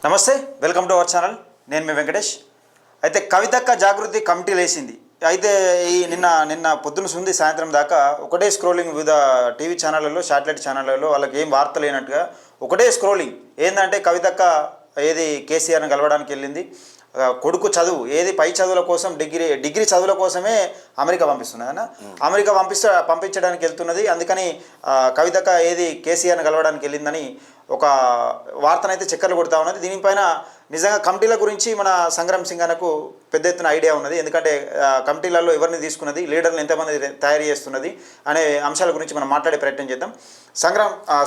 నమస్తే, welcome to our channel. నేను మీ వెంకటేష్. అయితే కవితక్క జాగృతి కమిటీ లేచింది. అయితే ఈ నిన్న పొద్దున సుంది సాయంత్రం దాకా ఒకటే స్క్రోలింగ్ వివిధ టీవీ ఛానళ్ళలో, శాటిలైట్ ఛానళ్ళలో వాళ్ళకి ఏం వార్త లేనట్టుగా ఒకటే స్క్రోలింగ్. ఏంటంటే కవితక్క ఏది కేసీఆర్ని కలవడానికి వెళ్ళింది, కొడుకు చదువు ఏది పై చదువుల కోసం డిగ్రీ చదువుల కోసమే అమెరికా పంపిస్తున్నది అన్న. అమెరికా పంపించడానికి వెళ్తున్నది. అందుకని కవితక్క ఏది కేసీఆర్ని కలవడానికి వెళ్ళిందని ఒక వార్తనైతే చక్కర్లు కొడతా ఉన్నది. దీనిపైన నిజంగా కమిటీల గురించి మన సంగ్రామ్ సింగ్ అన్నకు పెద్ద ఎత్తున ఐడియా ఉన్నది. ఎందుకంటే కమిటీలలో ఎవరిని తీసుకున్నది, లీడర్లు ఎంతమంది తయారు చేస్తున్నది అనే అంశాల గురించి మనం మాట్లాడే ప్రయత్నం చేద్దాం.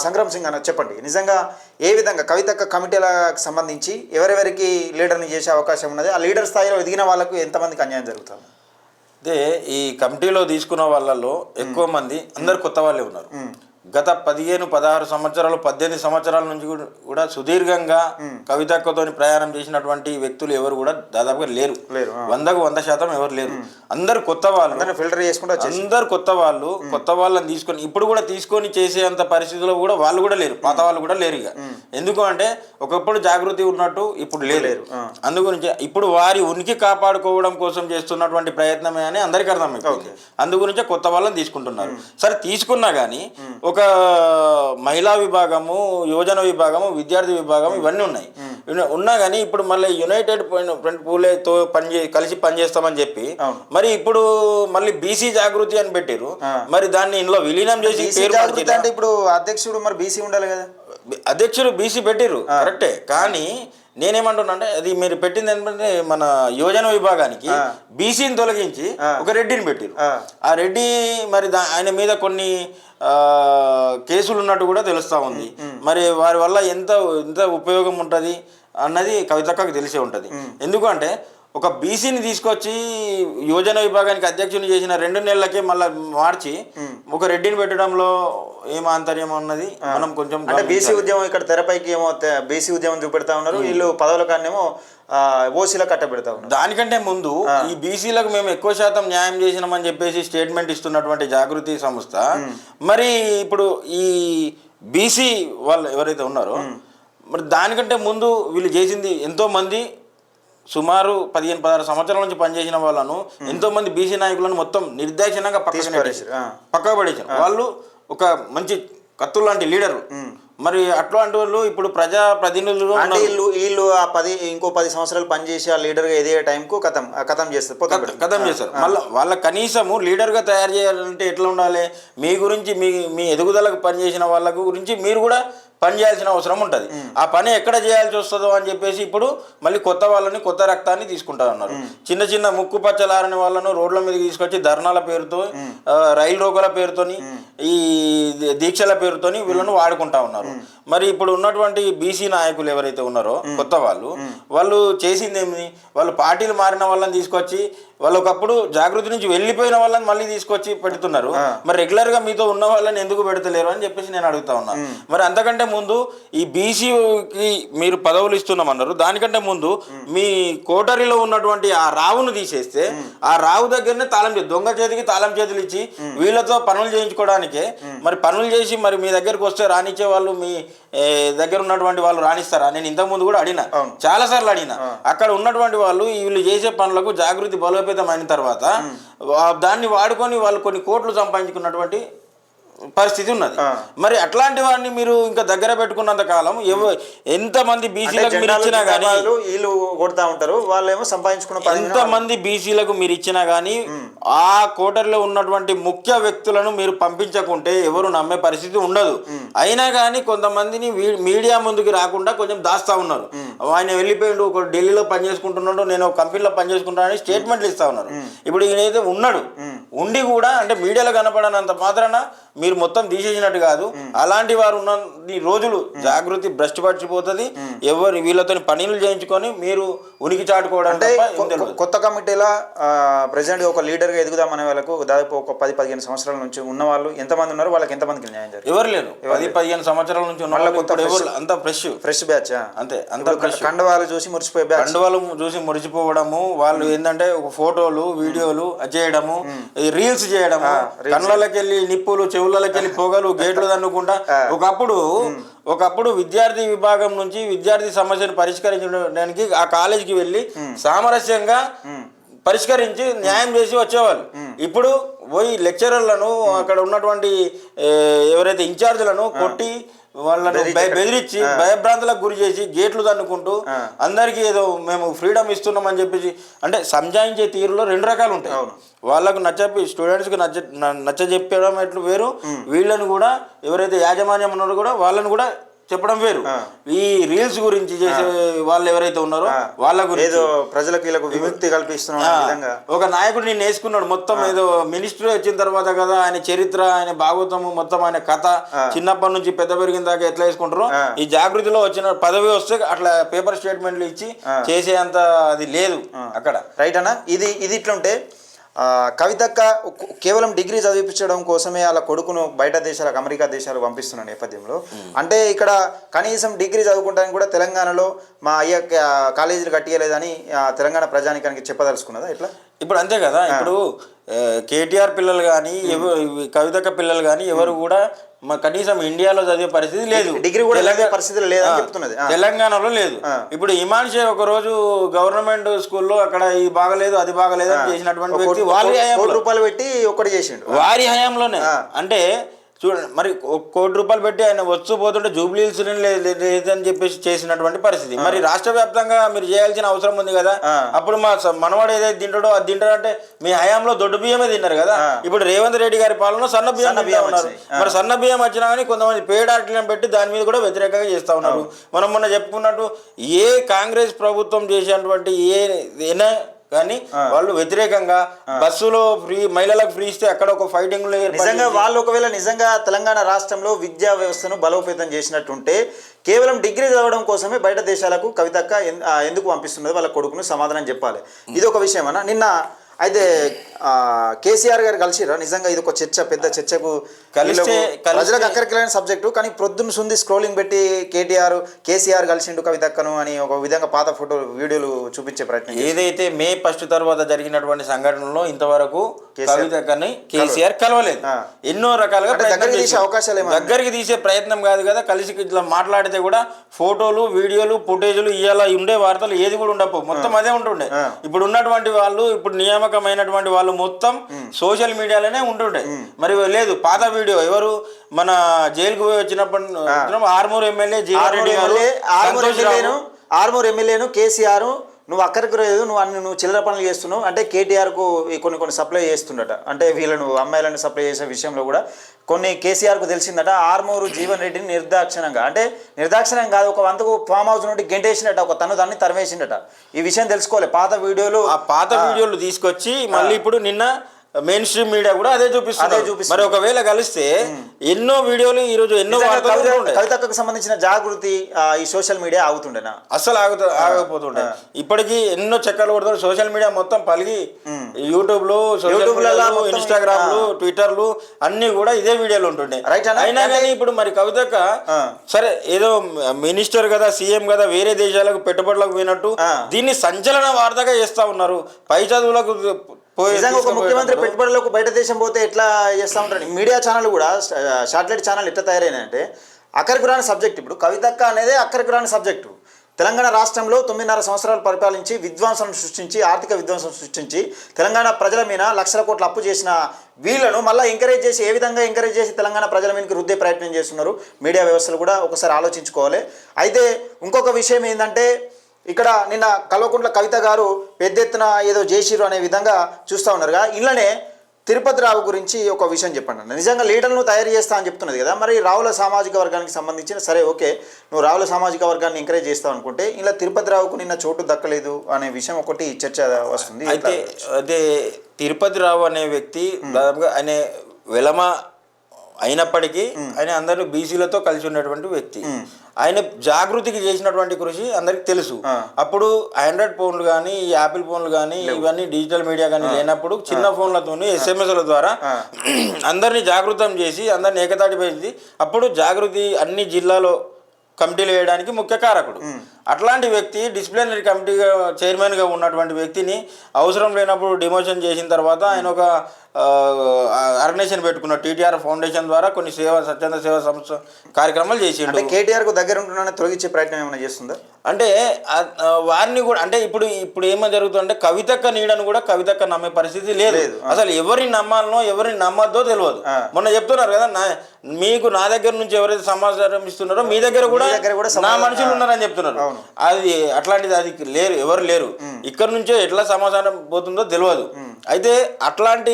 సంగ్రామ్ సింగ్ అన్న, చెప్పండి, నిజంగా ఏ విధంగా కవితక్క కమిటీలకు సంబంధించి ఎవరెవరికి లీడర్ని చేసే అవకాశం ఉన్నది, ఆ లీడర్ స్థాయిలో ఎదిగిన వాళ్ళకు ఎంతమందికి అన్యాయం జరుగుతుంది? అదే ఈ కమిటీలో తీసుకున్న వాళ్ళలో ఎక్కువ మంది అందరు కొత్త వాళ్ళే ఉన్నారు. గత 15-16 సంవత్సరాలు 18 సంవత్సరాల నుంచి కూడా సుదీర్ఘంగా కవితక్కతో ప్రయాణం చేసినటువంటి వ్యక్తులు ఎవరు కూడా దాదాపుగా లేరు. 100% ఎవరు లేరు. అందరు కొత్త వాళ్ళు, ఫిల్టర్ చేసుకుంటే అందరు కొత్త వాళ్ళని తీసుకొని ఇప్పుడు కూడా తీసుకొని చేసేంత పరిస్థితుల్లో కూడా వాళ్ళు కూడా లేరు. పాత వాళ్ళు కూడా లేరు. ఇక ఎందుకు అంటే ఒకప్పుడు జాగృతి ఉన్నట్టు ఇప్పుడు లేరు. అందుగురించి ఇప్పుడు వారి ఉనికి కాపాడుకోవడం కోసం చేస్తున్నటువంటి ప్రయత్నమే అని అందరికీ అర్థమైపోయింది. అందుగురించే కొత్త వాళ్ళని తీసుకుంటున్నారు. సరే, తీసుకున్నా కానీ ఒక మహిళా విభాగము, యువజన విభాగము, విద్యార్థి విభాగం ఇవన్నీ ఉన్నా కానీ ఇప్పుడు మళ్ళీ యునైటెడ్ ఫ్రంట్ పూలేతో కలిసి పనిచేస్తామని చెప్పి మరి ఇప్పుడు మళ్ళీ బీసీ జాగృతి అని పెట్టారు. మరి దాన్ని ఇందులో విలీనం చేసి అంటే ఇప్పుడు అధ్యక్షుడు మరి బీసీ ఉండాలి కదా. అధ్యక్షుడు బీసీ పెట్టిరు కరెక్టే, కానీ నేనేమంటున్నా అంటే అది మీరు పెట్టింది ఏంటంటే మన యువజన విభాగానికి బీసీని తొలగించి ఒక రెడ్డిని పెట్టిరు. ఆ రెడ్డి మరి ఆయన మీద కొన్ని కేసులు ఉన్నట్టు కూడా తెలుస్తూ ఉంది. మరి వారి వల్ల ఎంత ఉపయోగం ఉంటుంది అన్నది కవితక్కకు తెలిసే ఉంటుంది. ఎందుకంటే ఒక బీసీని తీసుకొచ్చి యువజన విభాగానికి అధ్యక్షుని చేసిన 2 నెలలకే మళ్ళీ మార్చి ఒక రెడ్డిని పెట్టడంలో ఏం ఆంతర్యం ఉన్నది మనం కొంచెం అంటే బీసీ ఉద్యమం ఇక్కడ తెరపైకి ఏమో బీసీ ఉద్యమం చూపెడతా ఉన్నారు, వీళ్ళు పదవుల కాన్నేమో ఓసీలకు కట్టబెడతా ఉన్నారు. దానికంటే ముందు ఈ బీసీలకు మేము ఎక్కువ శాతం న్యాయం చేసినామని చెప్పేసి స్టేట్మెంట్ ఇస్తున్నటువంటి జాగృతి సంస్థ మరి ఇప్పుడు ఈ బీసీ వాళ్ళు ఎవరైతే ఉన్నారో మరి దానికంటే ముందు వీళ్ళు చేసింది ఎంతో మంది సుమారు 15-16 సంవత్సరాల నుంచి పనిచేసిన వాళ్ళను ఎంతో మంది బీసీ నాయకులను మొత్తం నిర్దేశనంగా పక్కకు పడేసారు. వాళ్ళు ఒక మంచి కత్తులు లాంటి లీడరు. మరి అట్లాంటి వాళ్ళు ఇప్పుడు ప్రజా ప్రతినిధులు వీళ్ళు ఇంకో 10 సంవత్సరాలు పనిచేసి ఆ లీడర్గా ఎదిగే టైంకు కథం చేస్తారు. మళ్ళీ వాళ్ళ కనీసము లీడర్గా తయారు చేయాలంటే ఎట్లా ఉండాలి, మీ గురించి మీ ఎదుగుదలకు పనిచేసిన వాళ్ళ గురించి మీరు కూడా పని చేయాల్సిన అవసరం ఉంటుంది. ఆ పని ఎక్కడ చేయాల్సి వస్తుందో అని చెప్పేసి ఇప్పుడు మళ్ళీ కొత్త వాళ్ళని, కొత్త రక్తాన్ని తీసుకుంటా ఉన్నారు. చిన్న ముక్కు పచ్చలారని వాళ్ళను రోడ్ల మీద తీసుకొచ్చి ధర్నాల పేరుతో, రైలు రోగుల పేరుతోని, ఈ దీక్షల పేరుతోని వీళ్ళను వాడుకుంటా ఉన్నారు. మరి ఇప్పుడు ఉన్నటువంటి బీసీ నాయకులు ఎవరైతే ఉన్నారో కొత్త వాళ్ళు చేసింది ఏమి, వాళ్ళు పార్టీలు మారిన వాళ్ళని తీసుకొచ్చి వాళ్ళు ఒకప్పుడు జాగృతి నుంచి వెళ్ళిపోయిన వాళ్ళని మళ్ళీ తీసుకొచ్చి పెడుతున్నారు. మరి రెగ్యులర్గా మీతో ఉన్న వాళ్ళని ఎందుకు పెడతలేరు అని చెప్పేసి నేను అడుగుతా ఉన్నా. మరి అంతకంటే ముందు ఈ బీసీకి మీరు పదవులు ఇస్తున్నామన్నారు, దానికంటే ముందు మీ కోటరీలో ఉన్నటువంటి ఆ రావును తీసేస్తే ఆ రావు దగ్గరనే దొంగ చేతికి తాళం చేతులు ఇచ్చి వీళ్ళతో పనులు చేయించుకోవడానికే మరి పనులు చేసి మరి మీ దగ్గరకు వస్తే రానిచ్చే వాళ్ళు మీ దగ్గర ఉన్నటువంటి వాళ్ళు రాణిస్తారా? నేను ఇంతకుముందు కూడా అడిగినా, చాలా సార్లు అడిగినా. అక్కడ ఉన్నటువంటి వాళ్ళు వీళ్ళు చేసే పనులకు జాగృతి బలోపేతం అయిన తర్వాత దాన్ని వాడుకొని వాళ్ళు కొన్ని కోట్లు సంపాదించుకున్నటువంటి పరిస్థితి ఉన్నది. మరి అట్లాంటి వాడిని మీరు ఇంకా దగ్గర పెట్టుకున్నంత కాలం ఎంతమంది బీసీలకు మీరు ఇచ్చినా కానీ వీళ్ళు కొడతా ఉంటారు, వాళ్ళేమో సంపాదించుకున్న ఎంతమంది బీసీలకు మీరు ఇచ్చినా కానీ ఆ కోటర్లో ఉన్నటువంటి ముఖ్య వ్యక్తులను మీరు పంపించకుంటే ఎవరు నమ్మే పరిస్థితి ఉండదు. అయినా కానీ కొంతమందిని మీడియా ముందుకు రాకుండా కొంచెం దాస్తా ఉన్నారు. ఆయన వెళ్ళిపోయిండు, ఒక ఢిల్లీలో పనిచేసుకుంటున్నాడు, నేను కంపెనీలో పనిచేసుకుంటానని స్టేట్మెంట్లు ఇస్తా ఉన్నారు. ఇప్పుడు ఈయనైతే ఉన్నాడు, ఉండి కూడా అంటే మీడియాలో కనపడనంత మాత్రాన మీరు మొత్తం తీసేసినట్టు కాదు. అలాంటి వారు ఉన్న రోజులు జాగృతి భ్రష్టు పడిచిపోతుంది. ఎవరు వీళ్ళతో పనులు చేయించుకొని మీరు ఉనికి చాటుకోవడం. అంటే కొత్త కమిటీలో ప్రెసిడెంట్ ఒక లీడర్గా ఎదుగుదామనే వాళ్ళకు దాదాపు ఒక 10-15 సంవత్సరాల నుంచి ఉన్న వాళ్ళు ఎంతమంది ఉన్నారు, వాళ్ళకి ఎంతమందికి న్యాయం జరిగింది? ఎవరు లేరు. 10-15 సంవత్సరాల నుంచి ఉన్న అంత ఫ్రెష్ బ్యాచ్ అంతే. కండవాళ్ళు చూసి మురిసిపోయే బ్యాచ్, కండవాళ్ళు చూసి మురిసిపోవడము. వాళ్ళు ఏంటంటే ఒక ఫోటోలు వీడియోలు చేయడము, రీల్స్ చేయడము, కళ్ళకి వెళ్ళి నిప్పులు, చెవులకి వెళ్ళి పొగలు, గేట్లు దన్నుకుంటా. ఒకప్పుడు ఒకప్పుడు విద్యార్థి విభాగం నుంచి విద్యార్థి సమస్యను పరిష్కరించడానికి ఆ కాలేజీకి వెళ్ళి సామరస్యంగా పరిష్కరించి న్యాయం చేసి వచ్చేవాళ్ళు. ఇప్పుడు పోయి లెక్చరర్లను అక్కడ ఉన్నటువంటి ఎవరైతే ఇన్ఛార్జ్లను కొట్టి వాళ్ళను బెదిరించి భయభ్రాంతులకు గురి చేసి గేట్లు తన్నుకుంటూ అందరికీ ఏదో మేము ఫ్రీడమ్ ఇస్తున్నామని చెప్పేసి అంటే సంజాయించే తీరులో రెండు రకాలు ఉంటాయి. వాళ్ళకు నచ్చ స్టూడెంట్స్కి నచ్చ చెప్పడం ఎట్లు వేరు, వీళ్ళని కూడా ఎవరైతే యాజమాన్యం ఉన్నారో కూడా వాళ్ళని కూడా చెప్పడం వేరు. ఈ రీల్స్ గురించి చేసే వాళ్ళు ఎవరైతే ఉన్నారో వాళ్ళ గురించి ఏదో ప్రజలకు వీళ్ళకు విముక్తి కల్పిస్తున్న ఒక నాయకుడు నేను వేసుకున్నాడు మొత్తం ఏదో మినిస్టర్ వచ్చిన తర్వాత కదా ఆయన చరిత్ర ఆయన భాగవతము మొత్తం ఆయన కథ చిన్నప్పటి నుంచి పెద్ద పెరిగిన దాకా ఎట్లా వేసుకుంటారో ఈ జాగృతిలో వచ్చిన పదవి వస్తే అట్లా పేపర్ స్టేట్మెంట్లు ఇచ్చి చేసేంత అది లేదు అక్కడ. రైట్ అన్న, ఇది ఇట్లుంటే కవితక్క కేవలం డిగ్రీ చదివించడం కోసమే వాళ్ళ కొడుకును బయట దేశాలకు అమెరికా దేశాలకు పంపిస్తున్న నేపథ్యంలో అంటే ఇక్కడ కనీసం డిగ్రీ చదువుకుంటానికి కూడా తెలంగాణలో మా అయ్య కాలేజీలు కట్టియలేదని తెలంగాణ ప్రజానికానికి చెప్పదలుచుకున్నదా ఇట్లా? ఇప్పుడు అంతే కదా, ఇప్పుడు కేటీఆర్ పిల్లలు కానీ కవితక్క పిల్లలు కానీ ఎవరు కూడా కనీసం ఇండియాలో చదివే పరిస్థితి లేదు, డిగ్రీ కూడా పరిస్థితి లేదని చెప్తున్నది. తెలంగాణలో లేదు. ఇప్పుడు ఇమాన్ షే ఒక రోజు గవర్నమెంట్ స్కూల్లో అక్కడ ఇది బాగలేదు అది బాగలేదు అని చేసినటువంటి వ్యక్తి రూపాయలు పెట్టి ఒక్కటి చేసిండు వారి హయాంలోనే. అంటే చూడండి మరి ₹1,00,00,000 పెట్టి ఆయన వచ్చు పోతుంటే జూబ్లీహిల్స్ లేదని చెప్పేసి చేసినటువంటి పరిస్థితి. మరి రాష్ట్ర వ్యాప్తంగా మీరు చేయాల్సిన అవసరం ఉంది కదా. అప్పుడు మా మనవాడు ఏదైతే తింటాడో అది తింటాడంటే మీ హయాంలో దొడ్డు బియ్యమే తిన్నారు కదా. ఇప్పుడు రేవంత్ రెడ్డి గారి పాలన సన్న బియ్యం ఉన్నారు. మరి సన్న బియ్యం వచ్చినా కానీ కొంతమంది పేడ్ ఆర్టీలను పెట్టి దాని మీద కూడా వ్యతిరేకంగా చేస్తా ఉన్నారు. మనం మొన్న చెప్పుకున్నట్టు ఏ కాంగ్రెస్ ప్రభుత్వం చేసేటువంటి ఏనా కానీ వాళ్ళు వ్యతిరేకంగా బస్సులో ఫ్రీ మహిళలకు ఫ్రీ ఇస్తే అక్కడ ఒక ఫైటింగ్ నిజంగా వాళ్ళు ఒకవేళ నిజంగా తెలంగాణ రాష్ట్రంలో విద్యా వ్యవస్థను బలోపేతం చేసినట్టుంటే కేవలం డిగ్రీ చదవడం కోసమే బయట దేశాలకు కవితక్క ఎందుకు పంపిస్తున్నది వాళ్ళ కొడుకును సమాధానం చెప్పాలి. ఇది ఒక విషయం అన్న. నిన్న అయితే కేసీఆర్ గారు కలిసిరా నిజంగా ఇది ఒక చర్చ, పెద్ద చర్చకు ప్రజలకు అక్కడికి సబ్జెక్టు. కానీ ప్రొద్దున సుంది స్క్రోలింగ్ పెట్టి కేసీఆర్ కలిసిండు కవితక్కను అని ఒక విధంగా పాత ఫోటో వీడియోలు చూపించే ప్రయత్నం. ఏదైతే మే 1 తర్వాత జరిగినటువంటి సంఘటనలో ఇంతవరకు కవితక్కని కేసీఆర్ కలవలేదు. ఎన్నో రకాలుగా దగ్గరికి తీసే ప్రయత్నం కాదు కదా, కలిసి ఇట్లా మాట్లాడితే కూడా ఫోటోలు వీడియోలు ఫుటేజ్లు ఇవాళ ఉండే వార్తలు ఏది కూడా ఉండవు, మొత్తం అదే ఉంటుండే. ఇప్పుడు ఉన్నటువంటి వాళ్ళు ఇప్పుడు నియామకమైనటువంటి వాళ్ళు మొత్తం సోషల్ మీడియాలోనే ఉంటుండే. మరి లేదు పాత వీడియో ఎవరు మన జైలుకు పోయి వచ్చినప్పుడు ఆర్మూర్ ఎమ్మెల్యే ఆర్మూర్ ఎమ్మెల్యేను కేసీఆర్ నువ్వు అక్కడికి లేదు, నువ్వు చిల్లర పనులు చేస్తున్నావు అంటే కేటీఆర్కు కొన్ని సప్లై చేస్తుండట. అంటే వీళ్ళను అమ్మాయిలను సప్లై చేసే విషయంలో కూడా కొన్ని కేసీఆర్కు తెలిసిందట. ఆర్మూరు జీవన్ రెడ్డిని నిర్దాక్షిణంగా అంటే నిర్దాక్షిణంగా కాదు ఒక వంతకు ఫామ్ హౌస్ నుండి గెంటేసిండట, ఒక దాన్ని తరివేసిండట. ఈ విషయం తెలుసుకోవాలి. పాత వీడియోలు తీసుకొచ్చి మళ్ళీ ఇప్పుడు నిన్న మెయిన్ స్ట్రీమ్ మీడియా కూడా అదే చూపిస్తుంది. మరి ఒకవేళ కలిస్తే ఎన్నో వీడియోలు ఈ రోజు ఎన్నో కవితక్కకు సంబంధించిన జాగృతి ఈ సోషల్ మీడియా ఆగుతుండేనా? అసలు ఆగకపోతుండే. ఇప్పటికీ ఎన్నో చక్కర్లు కొడుతుంది సోషల్ మీడియా మొత్తం పలిగి యూట్యూబ్లో ఇన్స్టాగ్రామ్లు ట్విట్టర్లు అన్ని కూడా ఇదే వీడియోలు ఉంటుండే. అయినా కానీ ఇప్పుడు మరి కవితక్క సరే ఏదో మినిస్టర్ కదా సీఎం కదా వేరే దేశాలకు పెట్టుబడులకు పోయినట్టు దీన్ని సంచలన వార్తగా చేస్తా ఉన్నారు. పై చదువులకు నిజంగా ఒక ముఖ్యమంత్రి పెట్టుబడులకు బయట దేశం పోతే ఎట్లా చేస్తూ ఉంటారు. మీడియా ఛానల్ కూడా శాటిలైట్ ఛానల్ ఎట్లా తయారైనాయంటే అక్కడికి రాని సబ్జెక్ట్. ఇప్పుడు కవితక్క అనేది అక్కడికి రాని సబ్జెక్టు. తెలంగాణ రాష్ట్రంలో 9.5 సంవత్సరాలు పరిపాలించి విధ్వంసం సృష్టించి ఆర్థిక విధ్వంసం సృష్టించి తెలంగాణ ప్రజల మీద లక్షల కోట్ల అప్పు చేసిన వీళ్ళను మళ్ళీ ఎంకరేజ్ చేసి ఏ విధంగా ఎంకరేజ్ చేసి తెలంగాణ ప్రజల మీదకి రుద్దే ప్రయత్నం చేస్తున్నారు మీడియా వ్యవస్థలు కూడా ఒకసారి ఆలోచించుకోవాలి. అయితే ఇంకొక విషయం ఏంటంటే ఇక్కడ నిన్న కల్వకుంట్ల కవిత గారు పెద్ద ఎత్తున ఏదో చేసిరు అనే విధంగా చూస్తూ ఉన్నారుగా. ఇళ్ళనే తిరుపతి రావు గురించి ఒక విషయం చెప్పండి. నిజంగా లీడర్లను తయారు చేస్తా అని చెప్తున్నది కదా, మరి రావుల సామాజిక వర్గానికి సంబంధించిన సరే ఓకే నువ్వు రావుల సామాజిక వర్గాన్ని ఎంకరేజ్ చేస్తావు అనుకుంటే ఇలా తిరుపతి రావుకు నిన్న చోటు దక్కలేదు అనే విషయం ఒకటి చర్చ వస్తుంది. అయితే అదే తిరుపతి రావు అనే వ్యక్తి దాదాపుగా ఆయన వెలమ అయినప్పటికీ ఆయన అందరూ బీసీలతో కలిసి ఉన్నటువంటి వ్యక్తి. ఆయన జాగృతికి చేసినటువంటి కృషి అందరికి తెలుసు. అప్పుడు ఆండ్రాయిడ్ ఫోన్లు కానీ యాపిల్ ఫోన్లు కానీ ఇవన్నీ డిజిటల్ మీడియా కానీ లేనప్పుడు చిన్న ఫోన్లతో ఎస్ఎంఎస్ల ద్వారా అందరినీ జాగృతం చేసి అందరిని ఏకతాటి పెంచి అప్పుడు జాగృతి అన్ని జిల్లాలో కమిటీలు వేయడానికి ముఖ్య కారకుడు. అట్లాంటి వ్యక్తి డిసిప్లినరీ కమిటీగా చైర్మన్గా ఉన్నటువంటి వ్యక్తిని అవసరం లేనప్పుడు డిమోషన్ చేసిన తర్వాత ఆయన ఒక ఆర్గనైజేషన్ పెట్టుకున్నాడు. టీటీఆర్ ఫౌండేషన్ ద్వారా కొన్ని స్వచ్ఛంద సేవా సంస్థ కార్యక్రమాలు చేసిండు. అంటే కేటీఆర్కు దగ్గర ఉంటున్నా తొలగించే ప్రయత్నం ఏమైనా చేస్తుందా? అంటే వారిని కూడా అంటే ఇప్పుడు ఏమో జరుగుతుందంటే కవితక్క నీడను కూడా కవితక్క నమ్మే పరిస్థితి లేదు. అసలు ఎవరిని నమ్మాలనో ఎవరిని నమ్మద్దో తెలియదు. మొన్న చెప్తున్నారు కదా, మీకు నా దగ్గర నుంచి ఎవరైతే సమాచారం ఇస్తున్నారో మీ దగ్గర కూడా నా మనుషులు ఉన్నారని చెప్తున్నారు. అది అట్లాంటిది అది లేరు, ఎవరు లేరు. ఇక్కడ నుంచే ఎట్లా సమాచారం పోతుందో తెలియదు. అయితే అట్లాంటి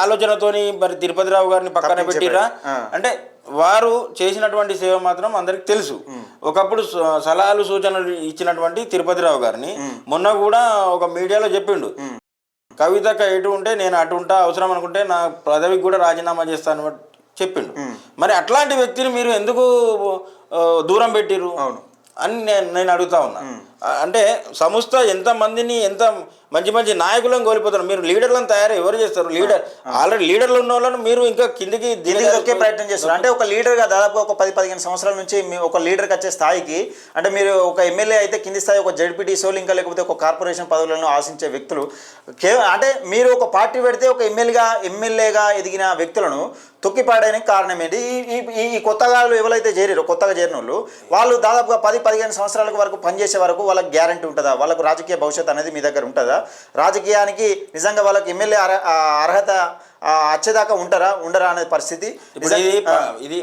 ఆలోచనతోని మరి తిరుపతిరావు గారిని పక్కన పెట్టిరా అంటే వారు చేసినటువంటి సేవ మాత్రం అందరికి తెలుసు. ఒకప్పుడు సలహాలు సూచనలు ఇచ్చినటువంటి తిరుపతిరావు గారిని మొన్న కూడా ఒక మీడియాలో చెప్పిండు, కవితక్క ఎటు ఉంటే నేను అటు ఉంటా, అవసరం అనుకుంటే నా పదవికి కూడా రాజీనామా చేస్తాను చెప్పిండు. మరి అట్లాంటి వ్యక్తిని మీరు ఎందుకు దూరం పెట్టిరు అని నేను అడుగుతా ఉన్నా. అంటే సంస్థ ఎంతమందిని ఎంత మంచి మంచి నాయకులను కోల్పోతారు. మీరు లీడర్లను తయారు ఎవరు చేస్తారు? ఆల్రెడీ లీడర్లు ఉన్న వాళ్ళను మీరు ఇంకా కిందికి దిగే ప్రయత్నం చేస్తారు. అంటే ఒక లీడర్గా దాదాపు ఒక 10-15 సంవత్సరాల నుంచి ఒక లీడర్కి వచ్చే స్థాయికి, అంటే మీరు ఒక ఎమ్మెల్యే అయితే కింది స్థాయి ఒక జడ్పీటీసీలు ఇంకా లేకపోతే ఒక కార్పొరేషన్ పదవులను ఆశించే వ్యక్తులు అంటే మీరు ఒక పార్టీ పెడితే ఒక ఎమ్మెల్యేగా ఎదిగిన వ్యక్తులను తొక్కిపాడడానికి కారణం ఏంటి? ఈ కొత్తగా ఎవరైతే చేరారో, కొత్తగా చేరిన వాళ్ళు దాదాపుగా 10-15 సంవత్సరాల వరకు పనిచేసే వరకు వాళ్ళకి గ్యారంటీ ఉంటుందా? వాళ్ళకు రాజకీయ భవిష్యత్తు అనేది మీ దగ్గర ఉంటుందా? రాజకీయానికి నిజంగా వాళ్ళకి ఎమ్మెల్యే అర్హత వచ్చేదాకా ఉండరా అనే పరిస్థితి. ఇప్పుడు ఇది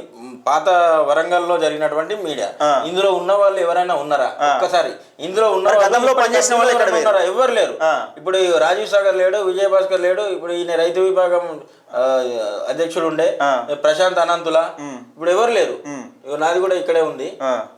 పాత వరంగల్లో జరిగినటువంటి మీడియా. ఇందులో ఉన్న వాళ్ళు ఎవరైనా ఉన్నారా? ఒక్కసారి ఇందులో ఉన్న గతంలో పనిచేసిన వాళ్ళు ఎక్కడ ఉన్నారా? ఎవరు లేరు. ఇప్పుడు రాజీవ్ సాగర్ లేడు, విజయభాస్కర్ లేడు, ఇప్పుడు ఈయన రైతు విభాగం అధ్యక్షుడు ఉండే ప్రశాంత్ అనంతులా, ఇప్పుడు ఎవరు లేరు. నాది కూడా ఇక్కడే ఉంది.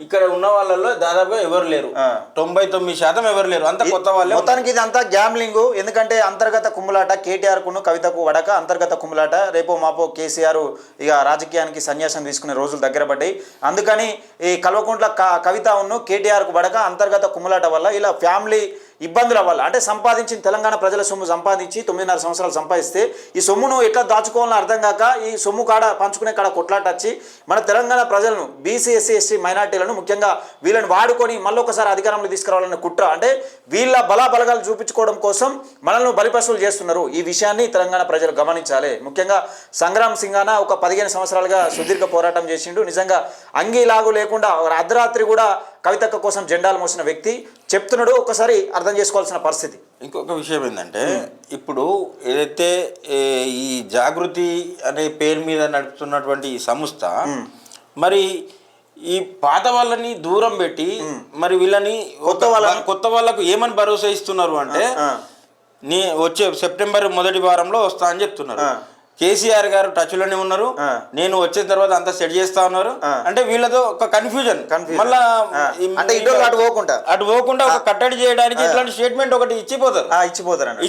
ఇక్కడ ఉన్న వాళ్ళలో దాదాపుగా ఎవరు లేరు, 99% ఎవరు లేరు. అంత కొత్త వాళ్ళే. మొత్తానికి ఇది అంతా గ్యాంబ్లింగ్. ఎందుకంటే అంతర్గత కుమ్ములాట, కేటీఆర్ కును కవితకు వడక అంతర్గత కుమ్ములాట. రేపో మాపో కేసీఆర్ ఇక రాజకీయానికి సన్యాసం తీసుకునే రోజులు దగ్గర పడ్డాయి. అందుకని ఈ కల్వకుంట్ల కవిత ఉన్ను కేటీఆర్కు వడక అంతర్గత కుమ్ములాట వల్ల ఇలా ఫ్యామిలీ ఇబ్బందుల వల్ల, అంటే సంపాదించిన తెలంగాణ ప్రజల సొమ్ము సంపాదించి 9.5 సంవత్సరాలు సంపాదిస్తే ఈ సొమ్మును ఎట్లా దాచుకోవాలని అర్థం కాక ఈ సొమ్ము కాడ పంచుకునే కాడ కొట్లాట వచ్చి మన తెలంగాణ ప్రజలను, బీసీ ఎస్సీ ఎస్టీ మైనార్టీలను ముఖ్యంగా వీళ్ళని వాడుకొని మళ్ళొకసారి అధికారంలో తీసుకురావాలనే కుట్ర, అంటే వీళ్ళ బలాబలగాలు చూపించుకోవడం కోసం మనల్ని బలిపశువులు చేస్తున్నారు. ఈ విషయాన్ని తెలంగాణ ప్రజలు గమనించాలి. ముఖ్యంగా సంగ్రామ్ సింగాన ఒక 15 సంవత్సరాలుగా సుదీర్ఘ పోరాటం చేసిండు. నిజంగా అంగీలాగు లేకుండా అర్ధరాత్రి కూడా కవితక్క కోసం జెండాలు మోసిన వ్యక్తి చెప్తున్నాడు. ఒకసారి అర్థం చేసుకోవాల్సిన పరిస్థితి. ఇంకొక విషయం ఏంటంటే, ఇప్పుడు ఏదైతే ఈ జాగృతి అనే పేరు మీద నడుపుతున్నటువంటి ఈ సంస్థ మరి ఈ పాత వాళ్ళని దూరం పెట్టి మరి వీళ్ళని కొత్త వాళ్ళకు ఏమని భరోసా ఇస్తున్నారు అంటే, వచ్చే సెప్టెంబర్ మొదటి వారంలో వస్తా అని చెప్తున్నారు. కేసీఆర్ గారు టచ్ లోనే ఉన్నారు. నేను వచ్చిన తర్వాత అంతా సెట్ చేస్తా ఉన్నారు. అంటే వీళ్ళతో ఒక కన్ఫ్యూజన్ మళ్ళా అటు పోకుండా ఒక కట్టడి చేయడానికి ఇట్లాంటి స్టేట్మెంట్ ఒకటి ఇచ్చిపోతారు.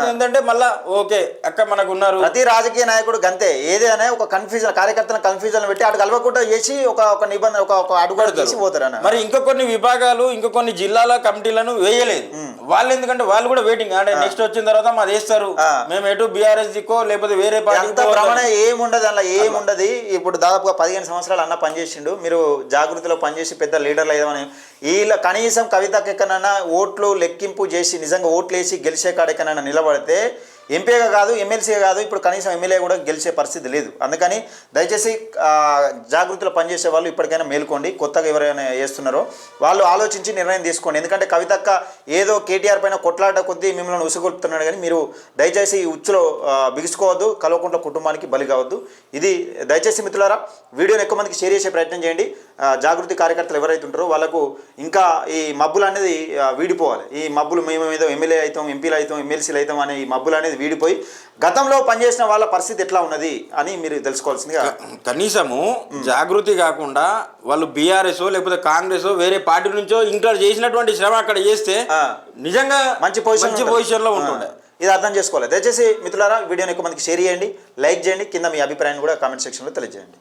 ఏంటంటే మళ్ళా ఓకే అక్క మనకు ఉన్నారు. ప్రతి రాజకీయ నాయకుడు గంతే, ఏదైనా ఒక కన్ఫ్యూజన్ కార్యకర్తలను కన్ఫ్యూజన్ పెట్టి అటు కలవకుండా చేసి ఒక నిబంధన ఒక అడుగు తీసి పోతారు. మరి ఇంకా కొన్ని విభాగాలు ఇంకా కొన్ని జిల్లాల కమిటీలను వేయలేదు వాళ్ళు. ఎందుకంటే వాళ్ళు కూడా వెయిటింగ్, అంటే నెక్స్ట్ వచ్చిన తర్వాత మాది వేస్తారు, మేము ఎటు బీఆర్ఎస్ దిక్కో లేకపోతే వేరే అంత భ్రమణ ఏముండదు, అలా ఏముండదు. ఇప్పుడు దాదాపుగా 15 సంవత్సరాలు అన్న పనిచేసిండు. మీరు జాగృతిలో పనిచేసి పెద్ద లీడర్లు అయ్యామని వీళ్ళ కనీసం కవితకి ఎక్కడైనా ఓట్లు లెక్కింపు చేసి నిజంగా ఓట్లు వేసి గెలిచే కాడెక్కడైనా నిలబడితే ఎంపీగా కాదు, ఎమ్మెల్సీగా కాదు, ఇప్పుడు కనీసం ఎమ్మెల్యే కూడా గెలిచే పరిస్థితి లేదు. అందుకని దయచేసి జాగృతిలో పనిచేసే వాళ్ళు ఇప్పటికైనా మేల్కోండి. కొత్తగా ఎవరైనా చేస్తున్నారో వాళ్ళు ఆలోచించి నిర్ణయం తీసుకోండి. ఎందుకంటే కవితక్క ఏదో కేటీఆర్ పైన కొట్లాట కొద్దీ మిమ్మల్ని ఉసుగొలుపుతున్నాడు, కానీ మీరు దయచేసి ఈ ఉచ్చులో బిగుసుకోవద్దు, కల్వకుంట్ల కుటుంబానికి బలి కావద్దు. ఇది దయచేసి మిత్రులారా వీడియోని ఎక్కువ మందికి షేర్ చేసే ప్రయత్నం చేయండి. జాగృతి కార్యకర్తలు ఎవరైతే ఉంటారో వాళ్ళకు ఇంకా ఈ మబ్బులు అనేది వీడిపోవాలి. ఈ మబ్బులు మేము ఏదో ఎమ్మెల్యే అవుతాం, ఎంపీలు అవుతాం, ఎమ్మెల్సీలు అవుతాం అనే ఈ మబ్బులు అనేది వీడిపోయి గతంలో పనిచేసిన వాళ్ళ పరిస్థితి ఎట్లా ఉన్నది అని మీరు తెలుసుకోవాల్సిందిగా. కనీసము జాగృతి కాకుండా వాళ్ళు బీఆర్ఎస్ లేకపోతే కాంగ్రెస్ వేరే పార్టీ నుంచో ఇంకా చేసినటువంటి శ్రమ అక్కడ చేస్తే నిజంగా మంచి పొజిషన్ లో ఉంటుండే. ఇది అర్థం చేసుకోవాలి. దయచేసి మిత్రులారా వీడియోని ఎక్కువ మందికి షేర్ చేయండి, లైక్ చేయండి, కింద మీ అభిప్రాయాన్ని కూడా కామెంట్ సెక్షన్లో తెలియజేయండి.